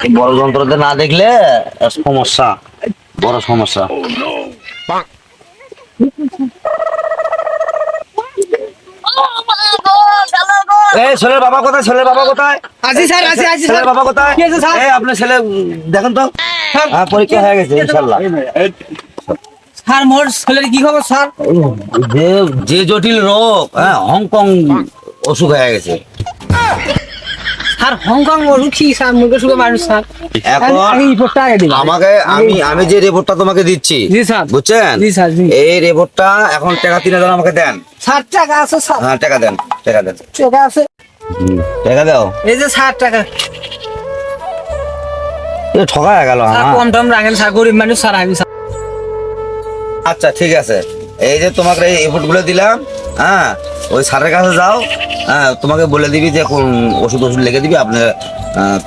এই বড় যন্ত্রতে না দেখলে সমস্যা, বড় সমস্যা। এই ছেলের বাবা কোথায়? ছেলের বাবা কোথায়? আজি স্যার, আজি আজি ছেলের বাবা কোথায়? কি আছে স্যার? এই আপনার ছেলে দেখেন তো। হ্যাঁ, পরীক্ষা হয়ে গেছে ইনশাআল্লাহ। স্যার মোর ছেলের কি খবর স্যার? যে যে জটিল রোগ, হ্যাঁ, হংকং অসুখ হয়ে গেছে। স্যার হংকং ওষুধ কি স্যার? মুখে সুখে মানুষ স্যার। এখন আমি রিপোর্টটা আগে দিন। আমাকে আমি যে রিপোর্টটা তোমাকে দিচ্ছি, জি স্যার। বুঝছেন? জি স্যার, জি। এই রিপোর্টটা এখন টাকা 3000 আমাকে দেন। স্যার টাকা আছে স্যার? হ্যাঁ, টাকা দেন, টাকা দেন। টাকা আছে। টাকা দাও। এই যে স্যার টাকা। এ ঠকা হয়ে গেল স্যার আমার। কম টম রাখেন স্যার, গরিব মানুষ স্যার আমি স্যার। আচ্ছা ঠিক আছে, এই যে তোমাকে এই রিপোর্ট গুলো দিলাম, হ্যাঁ, ওই স্যারের কাছে যাও, হ্যাঁ, তোমাকে বলে দিবি যে কোন ওষুধ লিখে দিবি, আপনার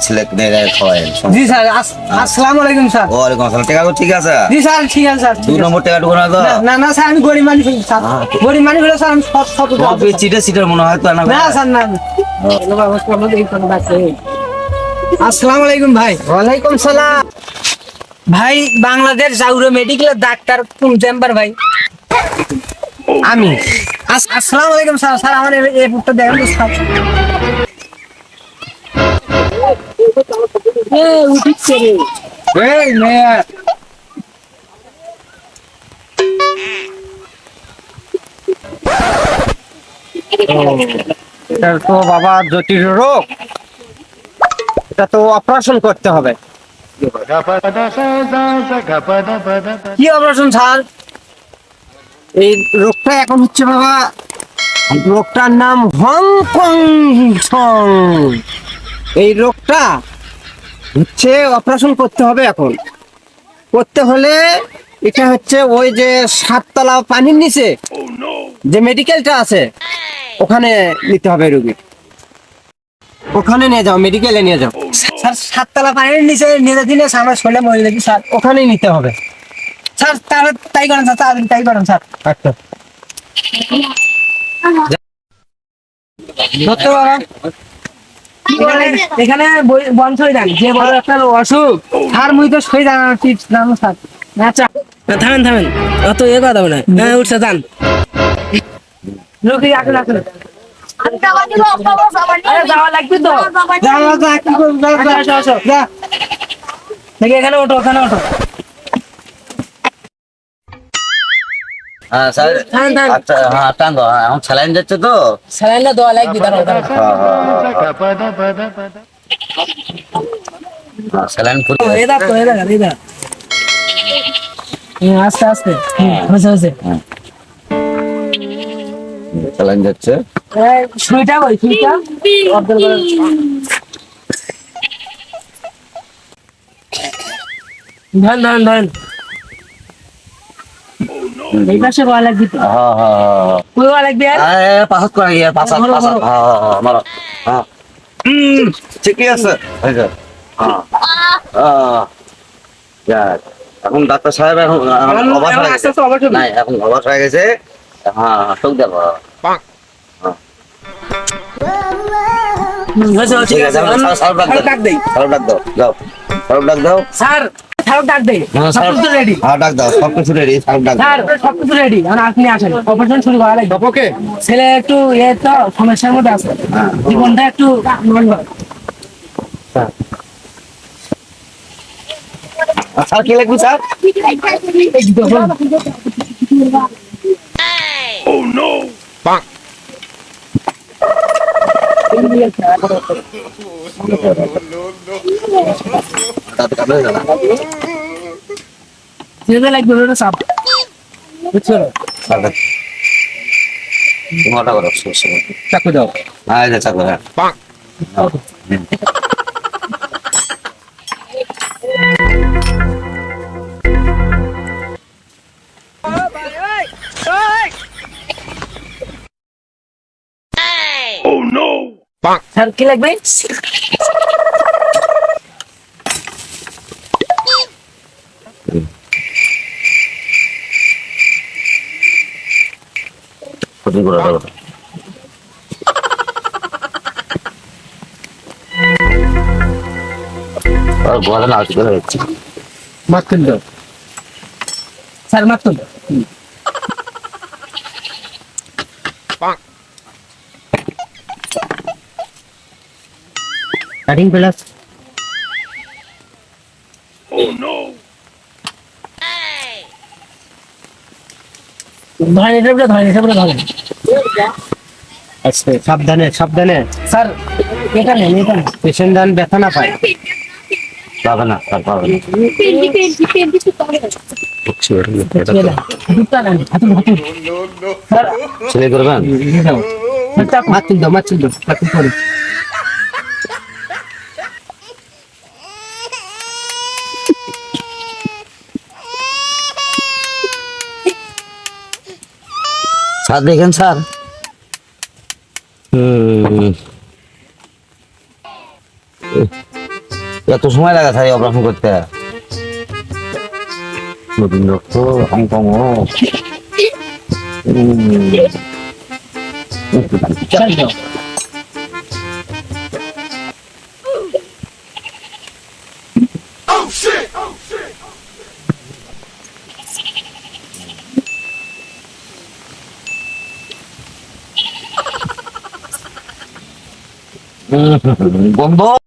ছেলে কিনে খাওয়ায়েন। জি স্যার, আসসালামু আলাইকুম স্যার। ওয়ালাইকুম আসসালাম। টাকা তো ঠিক আছে? জি স্যার, ঠিক আছে স্যার। 2 নম্বর টাকা ঢুকো না তো? না না স্যার, আমি গরিব মানুষ স্যার। গরিব মানুষ হলে স্যার আমি সব কপি চিটে চিটের মনে হয় তো না? না স্যার, না। আসসালামু আলাইকুম ভাই। ওয়ালাইকুম সালাম। ভাই বাংলাদেশ জাউরে মেডিকেলের ডাক্তার কোন চেম্বার ভাই? আমি। আসসালামু আলাইকুম স্যার। স্যার আমার এই বুকটা দেখেন তো স্যার। উঠিচ্ছে রে। এই মেয়ে। এটা তো বাবা জটিল রোগ, এটা তো অপারেশন করতে হবে। কি অপারেশন স্যার? এই রোগটা এখন হচ্ছে বাবা, রোগটার নাম হংকং সং। এই রোগটা হচ্ছে অপারেশন করতে হবে এখন। করতে হলে এটা হচ্ছে ওই যে 7 তলা পানির নিচে যে মেডিকেলটা আছে ওখানে নিতে হবে রোগী। ওখানে নিয়ে যাও, মেডিকেলে নিয়ে যাও। স্যার 7 তলা পানির নিচে নিয়ে দিলে আমার শরীরে মরে যাবে স্যার। ওখানেই নিতে হবে। স্যার তাহলে তাই করেন স্যার, তাড়াতাড়ি তাই করেন স্যার। আচ্ছা, ধরতে বাবা। এখানে বন্ধ হয়ে যান, যে বড় একটা অসুখ স্যার, মুই তো সই জানা টিপস জানো স্যার। আচ্ছা থামেন থামেন, অত এ কথা বলে হ্যাঁ উঠছে যান। রুগী আসুন আসুন। আরে যাওয়া লাগবে তো, যাওয়া কি করবো, আসো আসো যা দেখি, এখানে ওঠো, ওখানে ওঠো। হ্যাঁ স্যার। আচ্ছা, হ্যাঁ, টান দাও। হ্যাঁ, এখন স্যালাইন যাচ্ছে তো। স্যালাইনটা দেওয়া লাগবে, দাঁড়াও দাঁড়াও। স্যালাইন এই দেখ তো, এই দেখ, এই দেখ। আস্তে আস্তে হয়েছে হয়েছে। স্যালাইন যাচ্ছে। সুইটা কই, সুইটা অর্ধেক করে। ধরেন ধরেন ধরেন। এই পাশে বলা লাগবে তো। হ্যাঁ হ্যাঁ হ্যাঁ। কই বলা লাগবে আর? পাসাত করে গিয়ে পাসাত ধরো, পাসাত। ধরো। হ্যাঁ হ্যাঁ হ্যাঁ, মারো। হ্যাঁ, ঠিকই আছে। এই যে, হ্যাঁ, যাক। এখন ডাক্তার সাহেব এখন অবাক হয়ে আস্তে গেছে। আস্তে অবাক হবে। নাই, এখন অবাক হয়ে গেছে। হ্যাঁ, চোখ দেখো। হয়েছে হয়েছে, ঠিক আছে, সারব ডাক ডাক দাও। দেই। সারব ডাক দাও, যাও। সারব ডাক দাও। স্যার স্যার ডাক দেই, সবকিছু রেডি। হ্যাঁ, ডাক দাও, সবকিছু রেডি। সারব ডাক দাও। স্যার সবকিছু রেডি, এখন আপনি আসেন, অপারেশন শুরু করা লাগবে। ওকে। ছেলে একটু এ তো সমস্যার মধ্যে আছে, জীবনটা একটু নড়বড়। স্যার কি লাগবে স্যার? দাঁত কামড়ে যাবে না। যেতে লাগবে ওটা চাপ, বুঝছো? স্যার, তোমারটা করো, সমস্যা নেই। চাকু দাও। হ্যাঁ, এই যে চাকু, হ্যাঁ। স্যার কি লাগবে? ক্ষতি করে দাও। আর বলেন আউট করে হচ্ছে মারতেন তো স্যার মাত্র কাটিং প্লাস ধরেন এটা বলে ধরেন আচ্ছা সাবধানে সাবধানে স্যার এটা নেন পেশেন্ট দান ব্যথা না পায় পাবে না স্যার পাবে না দুটা নেন হাতুর স্যার ছেলে করবেন মারতেন তো মারতেন করে স্যার দেখেন স্যার এত সময় লাগে স্যার অপারেশন করতে নতুন রক্ত হংকং স্যার যাও বন্ধ